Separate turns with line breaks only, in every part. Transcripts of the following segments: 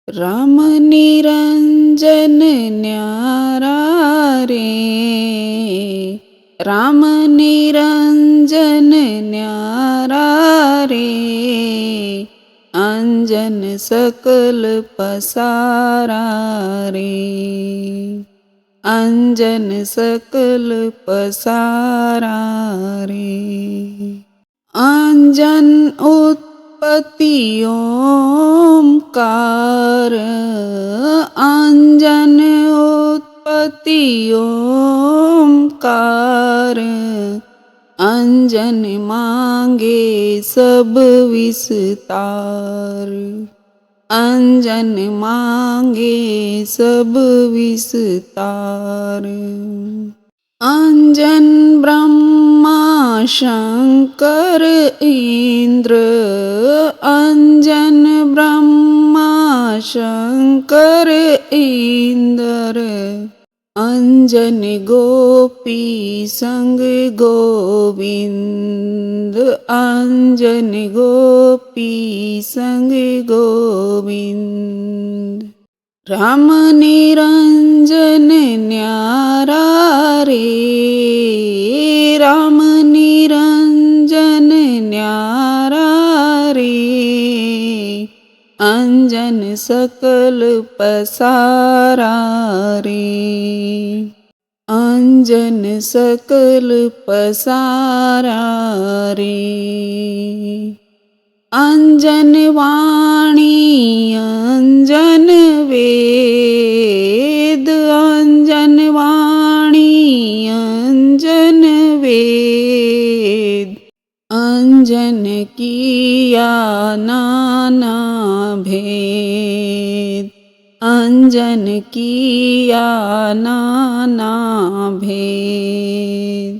રામ નિરંજન ન્યારા રે, રામ નિરંજન ન્યારા રે, અંજન સકલ પસારા રે, અંજન સકલ પસારા રે. અંજન ઉત્પત્તિ ઓમકાર, અંજન ઉત્પત્તિ ઓમકાર, અંજન માંગે સબ વિસ્તાર, અંજન માંગે સબ વિસ્તાર. અંજન બ્રહ્મા શંકર ઇન્દ્ર, અંજન બ્રહ્મા શંકર ઇન્દ્ર, અંજન ગોપી સંગ ગોવિંદ, અંજન ગોપી સંગ ગોવિંદ. રામ નિરંજન ન્યારા રે, રામ નિરંજન ન્યારા રે, અંજન સકલ પસારા રે, અંજન સકલ પસારા રે. અંજન વાણી અંજન વેદ, અંજન વાણી અંજન વેદ, અંજન કિયા નાના ભેદ, અંજન કિયા નાના ભેદ.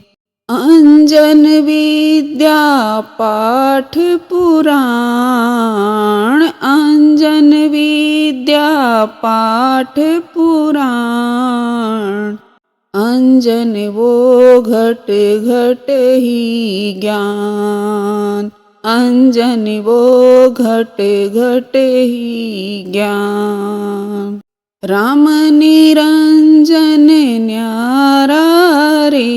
અંજન વિદ્યા પાઠ પુરાણ, અંજન વિદ્યા પાઠ પુરાણ, અંજન વો ઘટ ઘટ હી જ્ઞાન, અંજન વો ઘટ ઘટ હી જ્ઞાન. રામ નિરંજન ન્યારા રે,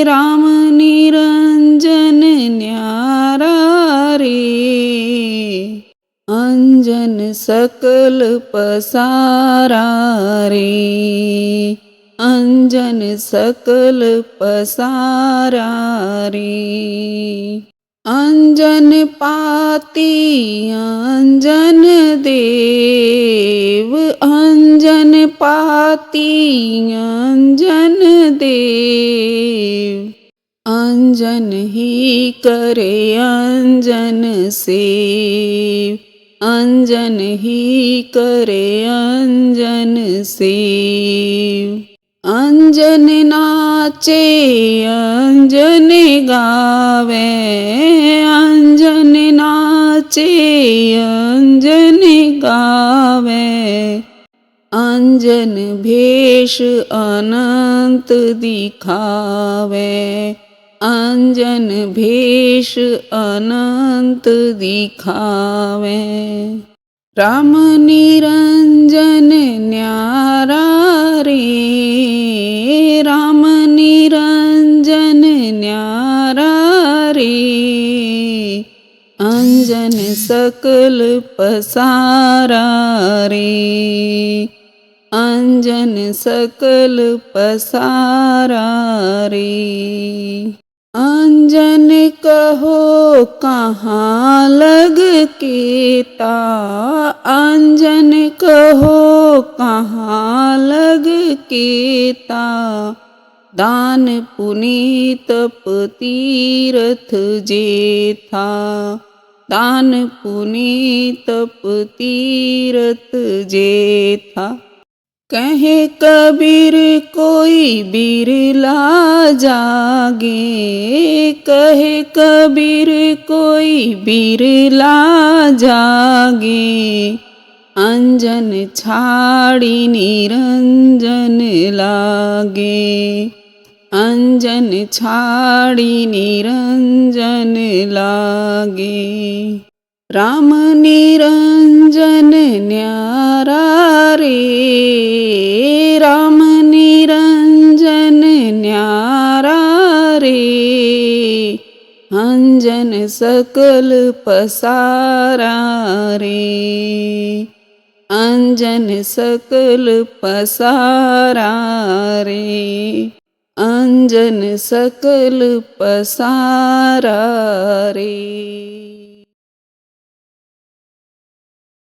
રામ નિરંજન ન્યારા રે, અંજન સકલ પસારા રે, અંજન સકલ પસારા રે. અંજન પાતી અંજન દેવ, અંજન પાતી અંજન દેવ, અંજન હી કરે અંજન સેવ, અંજન હી કરે અંજન સેવ. અંજન નાચે અંજન ગાવે, અંજન નાચે અંજન ગાવે, અંજન ભેષ અનંત દિખાવે, અંજન ભેષ અનંત દિખાવે. રામ નિરંજન ન્યારા રે, રામ નિરંજન ન્યારા રે, અંજન સકલ પસારા રે, અંજન સકલ પસારા રે. અંજન કહો કहाँ લગ કેતા, અંજન કહો કहाँ લગ કેતા, દાન પુનિ તપ તીરથ જેથા, દાન પુનિ તપ તીરથ જેથા. કહે કબીર કોઈ બિરલા જાગે, કહે કબીર કોઈ બિરલા જાગે, અંજન છાડી નિરંજન લાગે, અંજન છાડી નિરંજન લાગે. રામ નિરંજન ન્યારા રે, રામ નિરંજન ન્યારા રે, અંજન સકલ પસારા રે, અંજન સકલ પસારા રે, અંજન સકલ પસારા રે.